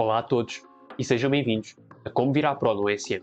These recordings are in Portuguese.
Olá a todos e sejam bem-vindos a Como Virar Pro no ESM.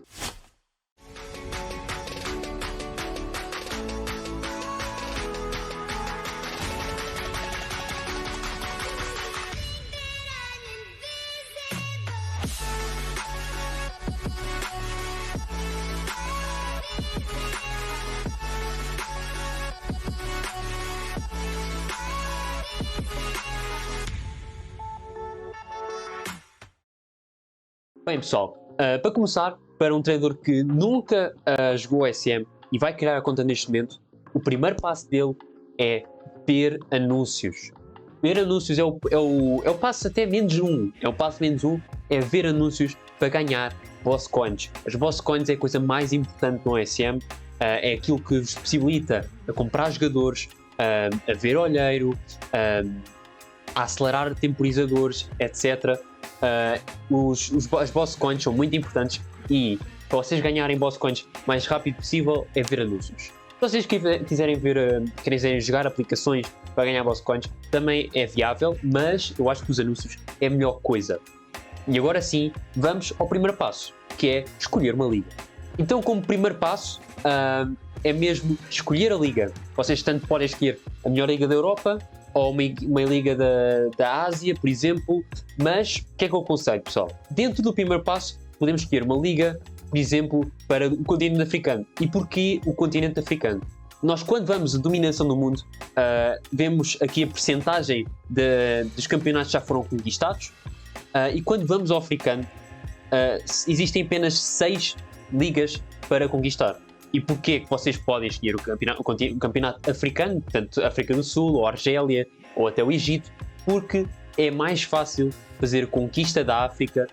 Bem pessoal, para começar, para um treinador que nunca jogou SM e vai criar a conta neste momento, o primeiro passo dele é ver anúncios. Ver anúncios é o passo até menos um. É o passo menos um, é ver anúncios para ganhar boss coins. As boss coins é a coisa mais importante no SM, é aquilo que vos possibilita a comprar jogadores, a ver olheiro, a acelerar temporizadores, etc. As boss coins são muito importantes e para vocês ganharem boss coins o mais rápido possível é ver anúncios. Se vocês quiserem jogar aplicações para ganhar boss coins também é viável, mas eu acho que os anúncios é a melhor coisa. E agora sim, vamos ao primeiro passo, que é escolher uma liga. Então, como primeiro passo, é mesmo escolher a liga. Vocês tanto podem escolher a melhor liga da Europa ou uma liga da Ásia, por exemplo, mas o que é que eu aconselho, pessoal? Dentro do primeiro passo, podemos escolher uma liga, por exemplo, para o continente africano. E porquê o continente africano? Nós, quando vamos a dominação do mundo, vemos aqui a percentagem dos campeonatos que já foram conquistados, e quando vamos ao africano, existem apenas 6 ligas para conquistar. E porquê que vocês podem escolher o campeonato africano, portanto, África do Sul, ou Argélia, ou até o Egito? Porque é mais fácil fazer conquista da África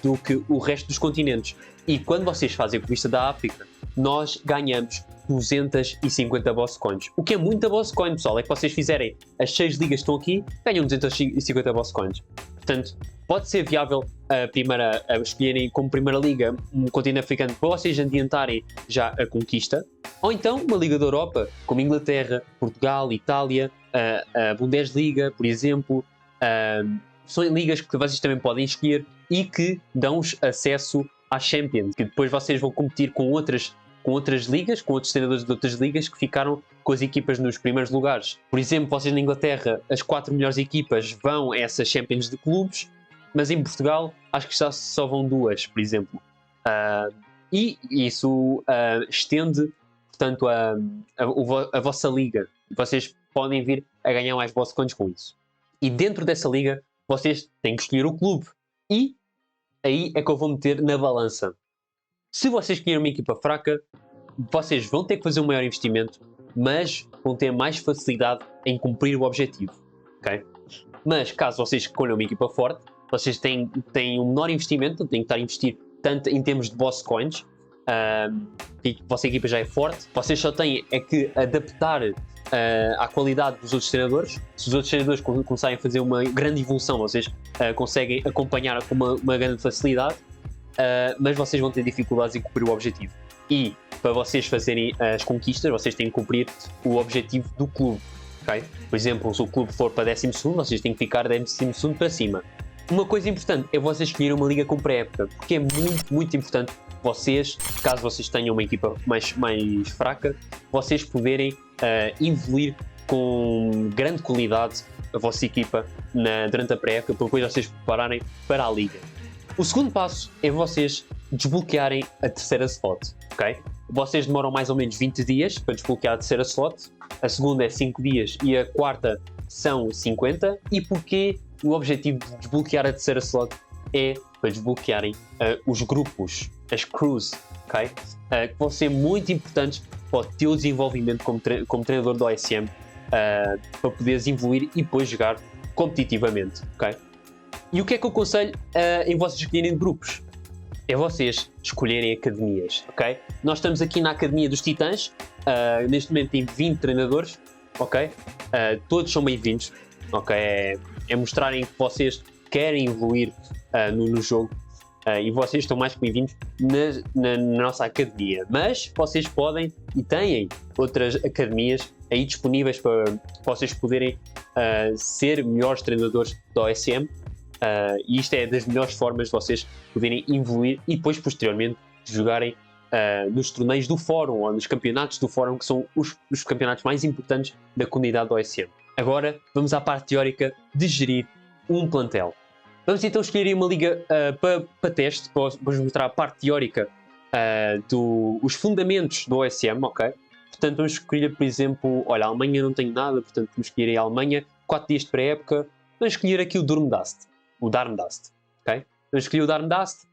do que o resto dos continentes. E quando vocês fazem a conquista da África, nós ganhamos 250 boss coins. O que é muita boss coin, pessoal, é que vocês fizerem as 6 ligas que estão aqui, ganham 250 boss coins. Portanto, pode ser viável escolherem como primeira liga um continente africano para vocês adiantarem já a conquista, ou então uma liga da Europa, como Inglaterra, Portugal, Itália, a Bundesliga, por exemplo. São ligas que vocês também podem escolher e que dão-vos acesso à Champions, que depois vocês vão competir com outras ligas, com outros treinadores de outras ligas que ficaram com as equipas nos primeiros lugares. Por exemplo, vocês na Inglaterra, as 4 melhores equipas vão a essas Champions de clubes, mas em Portugal acho que só vão 2, por exemplo. E isso estende, portanto, a vossa liga. Vocês podem vir a ganhar mais boss coins com isso. E dentro dessa liga, vocês têm que escolher o clube. E aí é que eu vou meter na balança. Se vocês escolherem uma equipa fraca, vocês vão ter que fazer um maior investimento, mas vão ter mais facilidade em cumprir o objetivo, ok? Mas caso vocês escolham uma equipa forte, vocês têm um menor investimento, têm que estar a investir tanto em termos de boss coins, e a vossa equipa já é forte, vocês só têm é que adaptar à qualidade dos outros treinadores. Se os outros treinadores começarem a fazer uma grande evolução, vocês conseguem acompanhar com uma grande facilidade. Mas vocês vão ter dificuldades em cumprir o objetivo. E para vocês fazerem as conquistas, vocês têm que cumprir o objetivo do clube, okay? Por exemplo, se o clube for para 12º, vocês têm que ficar 12º para cima. Uma coisa importante é vocês escolherem uma liga com pré-época, porque é muito, muito importante vocês, caso vocês tenham uma equipa mais fraca, vocês poderem evoluir com grande qualidade a vossa equipa durante a pré-época, para depois vocês prepararem para a liga. O segundo passo é vocês desbloquearem a terceira slot, ok? Vocês demoram mais ou menos 20 dias para desbloquear a terceira slot, a segunda é 5 dias e a quarta são 50. E porquê o objetivo de desbloquear a terceira slot é para desbloquearem os grupos, as crews, ok? Que vão ser muito importantes para o teu desenvolvimento como treinador do OSM, para poderes evoluir e depois jogar competitivamente, ok? E o que é que eu aconselho em vocês escolherem grupos? É vocês escolherem academias, ok? Nós estamos aqui na Academia dos Titãs, neste momento tem 20 treinadores, ok? Todos são bem-vindos, ok? É mostrarem que vocês querem evoluir no jogo, e vocês estão mais que bem-vindos na nossa academia. Mas vocês podem e têm outras academias aí disponíveis para vocês poderem ser melhores treinadores da OSM. E isto é das melhores formas de vocês poderem evoluir e depois, posteriormente, jogarem nos torneios do fórum ou nos campeonatos do fórum, que são os campeonatos mais importantes da comunidade do OSM. Agora vamos à parte teórica de gerir um plantel. Vamos então escolher uma liga para teste, vamos mostrar a parte teórica dos fundamentos do OSM, ok? Portanto, vamos escolher, por exemplo, olha, a Alemanha não tem nada, portanto vamos escolher a Alemanha, 4 dias de pré-época, vamos escolher aqui o Darmstadt, ok? Vamos escolher o Darmstadt,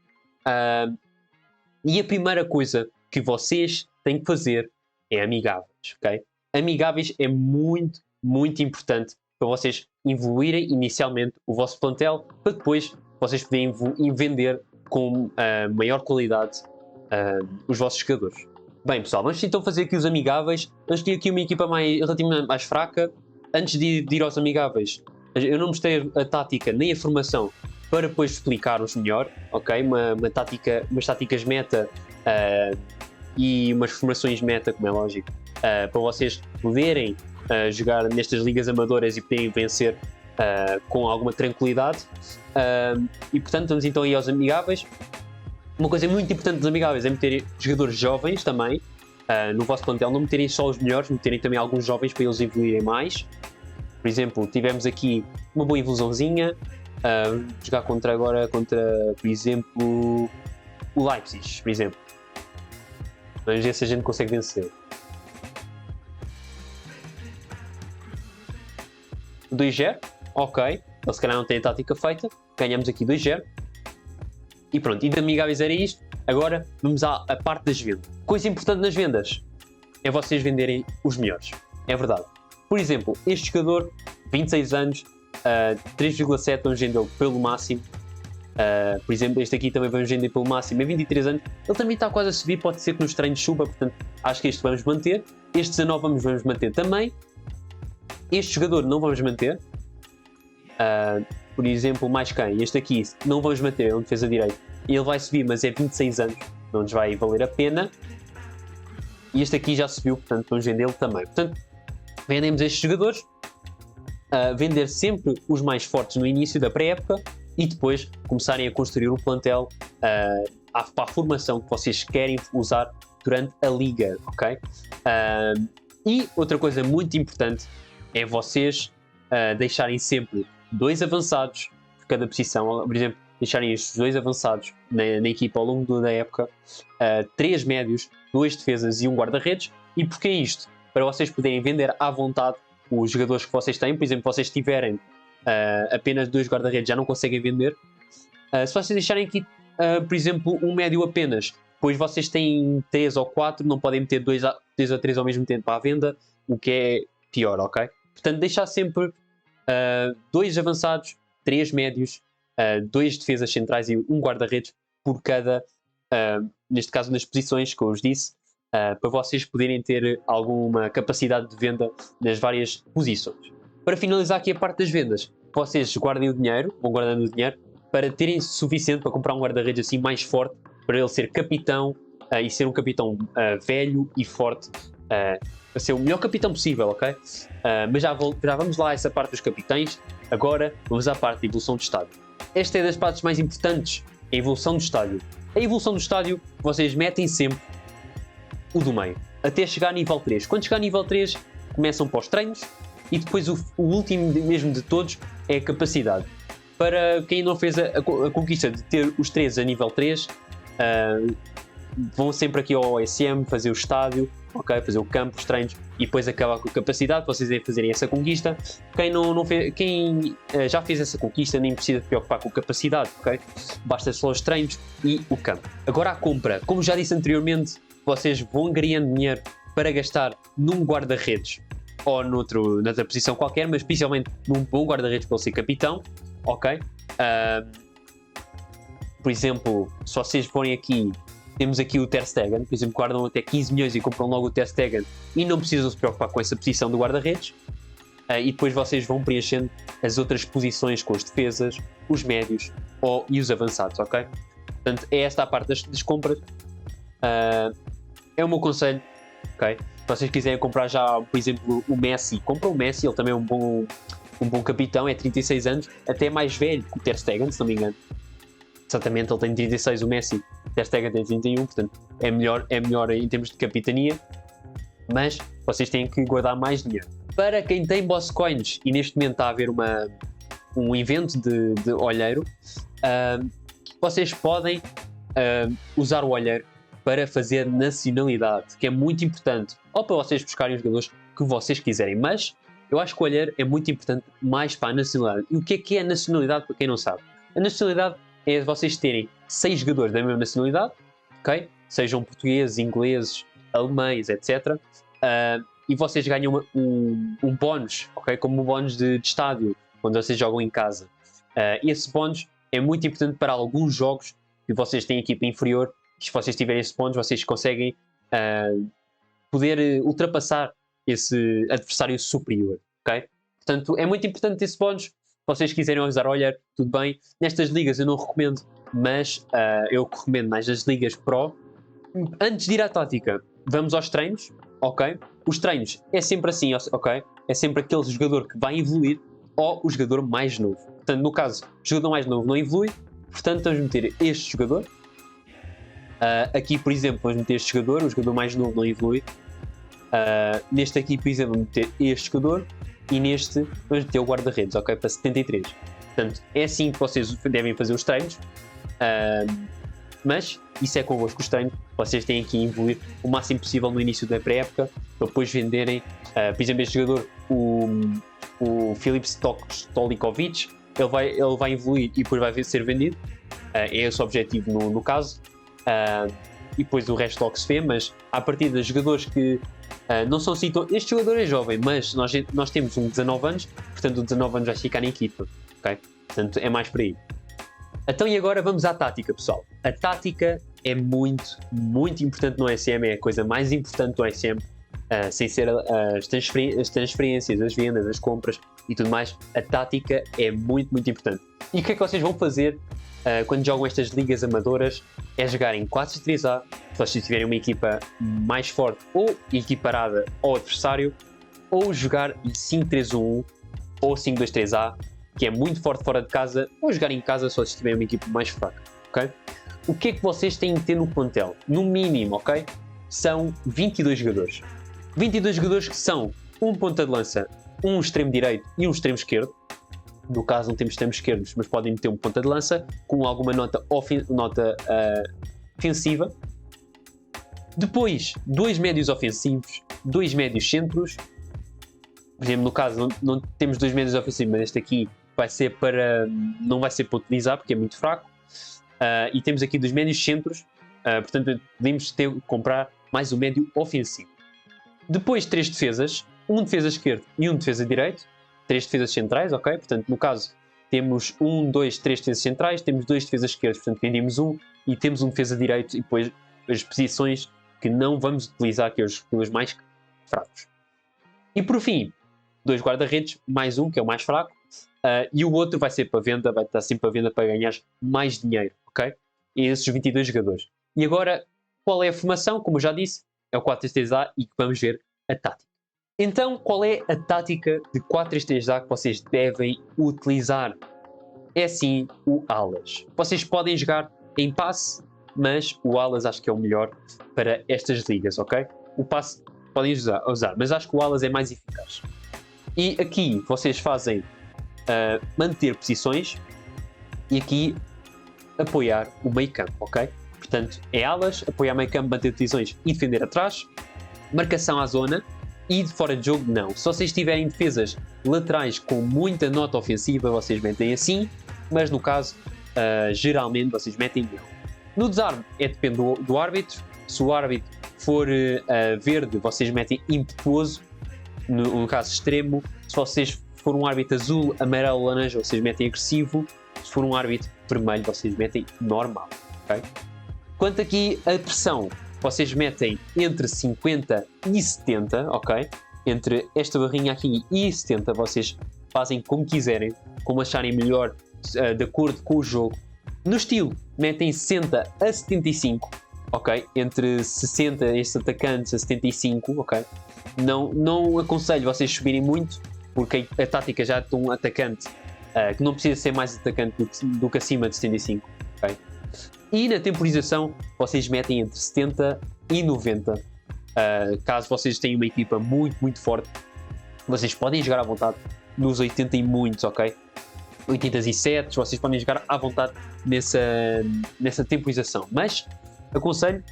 e a primeira coisa que vocês têm que fazer é amigáveis, ok? Amigáveis é muito, muito importante para vocês evoluírem inicialmente o vosso plantel, para depois vocês poderem vender com maior qualidade os vossos jogadores. Bem, pessoal, vamos então fazer aqui os amigáveis. Vamos escolher aqui uma equipa relativamente mais fraca. Antes de ir aos amigáveis, eu não mostrei a tática nem a formação para depois explicar-vos melhor, ok? Umas táticas meta e umas formações meta, como é lógico, para vocês poderem jogar nestas ligas amadoras e poderem vencer com alguma tranquilidade. E portanto, vamos então ir aos amigáveis. Uma coisa muito importante dos amigáveis é meterem jogadores jovens também no vosso plantel, não meterem só os melhores, meterem também alguns jovens para eles evoluírem mais. Por exemplo, tivemos aqui uma boa evoluçãozinha, jogar contra, por exemplo, o Leipzig, por exemplo. Vamos ver se a gente consegue vencer. 2-0, ok, ele se calhar não tem a tática feita, ganhamos aqui 2-0. E pronto, e de amigáveis era isto. Agora vamos à parte das vendas. Coisa importante nas vendas é vocês venderem os melhores. É verdade. Por exemplo, este jogador, 26 anos, 3,7 vamos vendê-lo pelo máximo. Por exemplo, este aqui também vamos vender pelo máximo, é 23 anos. Ele também está quase a subir, pode ser que nos treinos suba, portanto acho que este vamos manter. Este 19 vamos manter também. Este jogador não vamos manter. Por exemplo, mais quem? Este aqui não vamos manter, é um defesa direito. Ele vai subir, mas é 26 anos, não nos vai valer a pena. E este aqui já subiu, portanto vamos vendê-lo também. Portanto, vendemos estes jogadores. Vender sempre os mais fortes no início da pré-época e depois começarem a construir o plantel para a formação que vocês querem usar durante a liga, ok? E outra coisa muito importante é vocês deixarem sempre 2 avançados por cada posição, por exemplo, deixarem estes 2 avançados na equipa ao longo da época, 3 médios, 2 defesas e um guarda-redes. E porquê isto? Para vocês poderem vender à vontade os jogadores que vocês têm. Por exemplo, se vocês tiverem apenas 2 guarda-redes, já não conseguem vender. Se vocês deixarem aqui, por exemplo, um médio apenas, depois vocês têm 3 ou 4, não podem meter 2 ou 3 ao mesmo tempo à venda, o que é pior, ok? Portanto, deixar sempre 2 avançados, 3 médios, 2 defesas centrais e um guarda-redes por cada, neste caso nas posições que eu vos disse, para vocês poderem ter alguma capacidade de venda nas várias posições. Para finalizar aqui a parte das vendas, vocês guardem o dinheiro, vão guardando o dinheiro, para terem suficiente para comprar um guarda-redes assim mais forte, para ele ser capitão e ser um capitão velho e forte, para ser o melhor capitão possível, ok? Mas já vamos lá a essa parte dos capitães. Agora vamos à parte de evolução do estádio. Esta é das partes mais importantes, a evolução do estádio. A evolução do estádio, vocês metem sempre o do meio, até chegar a nível 3. Quando chegar a nível 3, começam para os treinos e depois o último mesmo de todos é a capacidade. Para quem não fez a conquista de ter os 3 a nível 3, vão sempre aqui ao OSM fazer o estádio, okay? Fazer o campo, os treinos e depois acabar com a capacidade. Vocês devem fazerem essa conquista. Quem já fez essa conquista nem precisa se preocupar com a capacidade, ok? Basta só os treinos e o campo. Agora a compra, como já disse anteriormente, vocês vão angariando dinheiro para gastar num guarda-redes ou noutra posição qualquer, mas especialmente num bom guarda-redes para ele ser capitão, ok? Por exemplo, se vocês forem aqui, temos aqui o Ter Stegen, por exemplo, guardam até 15 milhões e compram logo o Ter Stegen e não precisam se preocupar com essa posição do guarda-redes. E depois vocês vão preenchendo as outras posições com os defesas, os médios e os avançados, ok? Portanto, é esta a parte das compras. É o meu conselho, ok? Se vocês quiserem comprar já, por exemplo, o Messi, compram o Messi, ele também é um bom Um bom capitão é 36 anos, até mais velho que o Ter Stegen, se não me engano. Exatamente, ele tem 36, o Messi, o Ter Stegen tem 31, portanto é melhor em termos de capitania, mas vocês têm que guardar mais dinheiro. Para quem tem Boss Coins, e neste momento está a haver um evento de olheiro, vocês podem usar o olheiro para fazer nacionalidade, que é muito importante, ou para vocês buscarem os jogadores que vocês quiserem, mas eu acho que o olheiro é muito importante mais para a nacionalidade. E o que é a nacionalidade, para quem não sabe? A nacionalidade é vocês terem 6 jogadores da mesma nacionalidade, ok? Sejam portugueses, ingleses, alemães, etc. E vocês ganham um bónus, ok? Como um bónus de estádio, quando vocês jogam em casa. Esse bónus é muito importante para alguns jogos que vocês têm equipa inferior. Se vocês tiverem esse bónus, vocês conseguem poder ultrapassar esse adversário superior, ok? Portanto, é muito importante esse bónus. Se vocês quiserem usar olhar, tudo bem. Nestas ligas eu não recomendo, mas eu recomendo mais as ligas Pro. Antes de ir à tática, vamos aos treinos, ok? Os treinos é sempre assim, ok? É sempre aquele jogador que vai evoluir ou o jogador mais novo. Portanto, no caso, o jogador mais novo não evolui, portanto, vamos meter este jogador. Aqui, por exemplo, vamos meter este jogador, o jogador mais novo não evolui. Neste aqui, por exemplo, vamos meter este jogador e neste vamos meter o guarda-redes, ok? Para 73. Portanto, é assim que vocês devem fazer os treinos. Mas isso é convosco os treinos. Vocês têm que evoluir o máximo possível no início da pré-época para depois venderem. Por exemplo, este jogador, o Filip Stolikovic, ele vai evoluir e depois vai ser vendido. É esse o objetivo no caso. E depois o resto logo se vê, mas a partir dos jogadores que não são assim. Este jogador é jovem, mas nós temos um 19 anos, portanto o 19 anos vai ficar na equipa, ok? Portanto é mais por aí. Então e agora vamos à tática, pessoal. A tática é muito, muito importante no SM, é a coisa mais importante do SM, sem ser as transferências, as vendas, as compras e tudo mais. A tática é muito, muito importante. E o que é que vocês vão fazer quando jogam estas ligas amadoras? É jogar em 4-3-A, se vocês tiverem uma equipa mais forte ou equiparada ao adversário, ou jogar em 5-3-1 ou 5-2-3-A, que é muito forte fora de casa, ou jogar em casa se vocês tiverem uma equipa mais fraca, ok? O que é que vocês têm que ter no plantel? No mínimo, ok? São 22 jogadores. 22 jogadores que são um ponta de lança, um extremo direito e um extremo esquerdo. No caso não temos extremos esquerdos, mas podem meter um ponta de lança com alguma nota ofensiva. Depois, 2 médios ofensivos, 2 médios centros. Por exemplo, no caso não temos 2 médios ofensivos, mas este aqui não vai ser para utilizar porque é muito fraco. E temos aqui 2 médios centros, portanto podemos comprar mais um médio ofensivo. Depois 3 defesas, um defesa esquerdo e um defesa direito. 3 defesas centrais, ok? Portanto, no caso, temos 1, 2, 3 defesas centrais, temos 2 defesas esquerdos, portanto, vendemos um, e temos um defesa direito, e depois as posições que não vamos utilizar, que é os mais fracos. E por fim, 2 guarda-redes, mais um, que é o mais fraco, e o outro vai ser para venda, vai estar sempre para venda para ganhar mais dinheiro, ok? E esses 22 jogadores. E agora, qual é a formação? Como eu já disse, é o 4-3-3-A e vamos ver a tática. Então, qual é a tática de 4-3-3-A que vocês devem utilizar? É sim o alas. Vocês podem jogar em passe, mas o alas acho que é o melhor para estas ligas, ok? O passe podem usar, mas acho que o alas é mais eficaz. E aqui vocês fazem manter posições e aqui apoiar o meio campo, ok? Portanto, é alas, apoiar meio campo, manter posições e defender atrás, marcação à zona. E de fora de jogo, não. Se vocês tiverem defesas laterais com muita nota ofensiva, vocês metem assim, mas no caso, geralmente vocês metem não. No desarme, depende do árbitro. Se o árbitro for verde, vocês metem impetuoso, no caso extremo. Se vocês for um árbitro azul, amarelo, laranja, vocês metem agressivo. Se for um árbitro vermelho, vocês metem normal. Okay? Quanto aqui a pressão, vocês metem entre 50 e 70, ok? Entre esta barrinha aqui e 70, vocês fazem como quiserem, como acharem melhor, de acordo com o jogo. No estilo, metem 60 a 75, ok? Entre 60 estes atacantes a 75, ok? Não aconselho vocês subirem muito, porque a tática já de um atacante que não precisa ser mais atacante do que acima de 75, ok? E na temporização vocês metem entre 70 e 90. Caso vocês tenham uma equipa muito forte, vocês podem jogar à vontade nos 80 e muitos, ok? 87, vocês podem jogar à vontade nessa temporização. Mas aconselho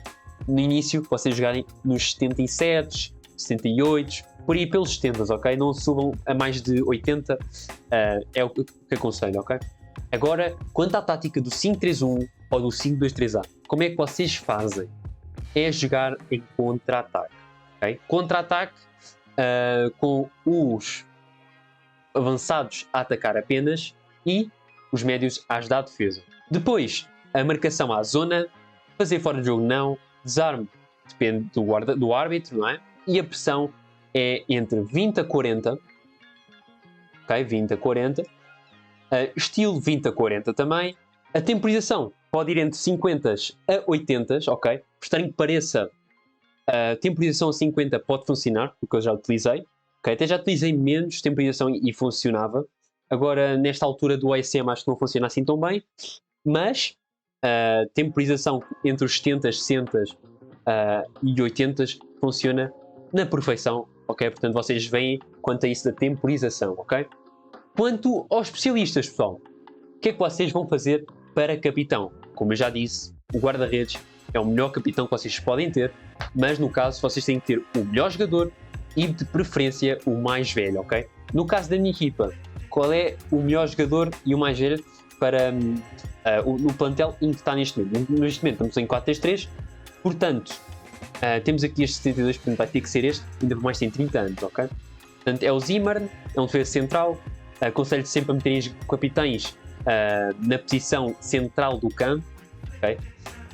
no início vocês jogarem nos 77, 78, por aí pelos 70, ok? Não subam a mais de 80, é o que aconselho, ok? Agora, quanto à tática do 5-3-1 ou do 5-2-3-A, como é que vocês fazem? É jogar em contra-ataque, ok? Contra-ataque com os avançados a atacar apenas e os médios a ajudar a defesa. Depois, a marcação à zona, fazer fora de jogo não, desarme depende do árbitro, não é? E a pressão é entre 20 a 40, ok? 20 a 40, estilo 20 a 40 também. A temporização pode ir entre 50 a 80, ok? Por estranho que pareça, a temporização a 50 pode funcionar, porque eu já utilizei, ok? Até já utilizei menos temporização e funcionava. Agora, nesta altura do ASM, acho que não funciona assim tão bem, mas temporização entre os 70, 60 e 80 funciona na perfeição, ok? Portanto, vocês veem quanto a isso da temporização, ok? Quanto aos especialistas, pessoal, o que é que vocês vão fazer para capitão? Como eu já disse, o guarda-redes é o melhor capitão que vocês podem ter, mas no caso vocês têm que ter o melhor jogador e de preferência o mais velho, ok? No caso da minha equipa, qual é o melhor jogador e o mais velho para no plantel em que está neste momento? Neste momento estamos em 4-3-3, portanto, temos aqui este 72, portanto vai ter que ser este, ainda por mais tem 30 anos, ok? Portanto, é o Zimmer, é um defesa central, aconselho sempre a meterem os capitães na posição central do campo, ok?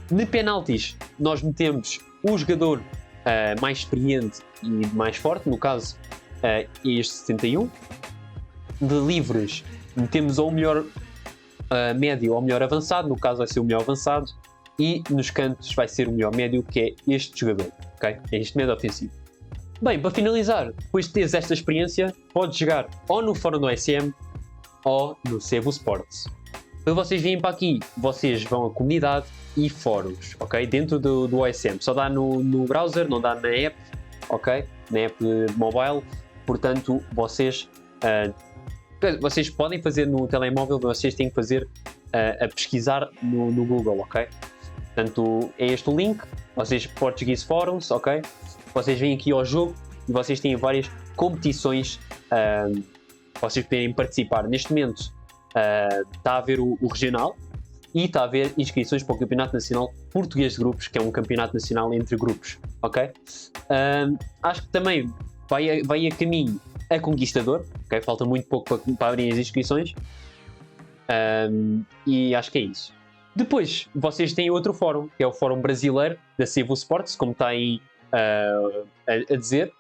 De penaltis, nós metemos o jogador mais experiente e mais forte, no caso, este 71. De livres, metemos ou o melhor médio ou o melhor avançado, no caso vai ser o melhor avançado, e nos cantos vai ser o melhor médio, que é este jogador, ok? É este médio ofensivo. Bem, para finalizar, depois de teres esta experiência, podes jogar ou no fórum do SM ou no Cevo Sports. Quando vocês virem para aqui, vocês vão a comunidade e fóruns, ok? Dentro do OSM. Só dá no browser, não dá na app, ok? Na app de mobile. Portanto, vocês podem fazer no telemóvel, mas vocês têm que fazer a pesquisar no Google, ok? Portanto, é este o link. Vocês, Portuguese Forums, ok? Vocês vêm aqui ao jogo e vocês têm várias competições vocês poderem participar. Neste momento está a haver o regional e está a haver inscrições para o Campeonato Nacional Português de Grupos, que é um campeonato nacional entre grupos, ok? Acho que também vai a caminho a Conquistador, ok? Falta muito pouco para abrir as inscrições e acho que é isso. Depois, vocês têm outro fórum, que é o Fórum Brasileiro da Cevo Sports, como está aí a dizer.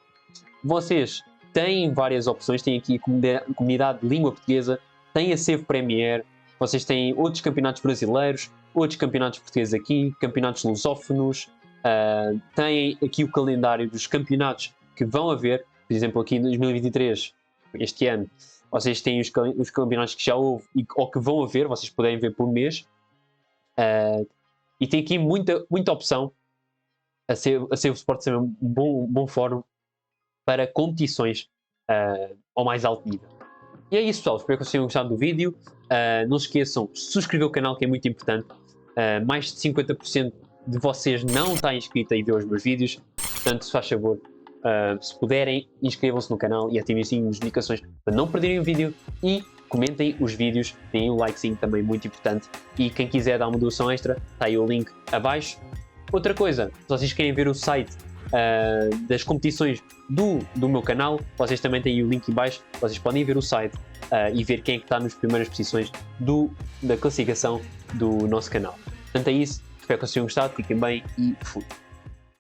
Vocês têm várias opções, têm aqui a comunidade de língua portuguesa, têm a Cevo Premier, vocês têm outros campeonatos brasileiros, outros campeonatos portugueses aqui, campeonatos lusófonos, têm aqui o calendário dos campeonatos que vão haver, por exemplo, aqui em 2023, este ano, vocês têm os campeonatos que já houve ou que vão haver, vocês podem ver por mês, e tem aqui muita opção. A Cevo Sports é um bom fórum para competições ao mais alto nível. E é isso, pessoal. Espero que vocês tenham gostado do vídeo. Não se esqueçam de subscrever o canal, que é muito importante. Mais de 50% de vocês não está inscrito e vê os meus vídeos. Portanto, se faz favor, se puderem, inscrevam-se no canal e ativem assim as notificações para não perderem o vídeo. E comentem os vídeos, deem um likezinho também, muito importante. E quem quiser dar uma doação extra, está aí o link abaixo. Outra coisa, se vocês querem ver o site das competições do meu canal, vocês também têm o link em baixo, vocês podem ver o site e ver quem é que está nas primeiras posições da classificação do nosso canal. Portanto é isso, espero que vocês tenham gostado, fiquem bem e fui!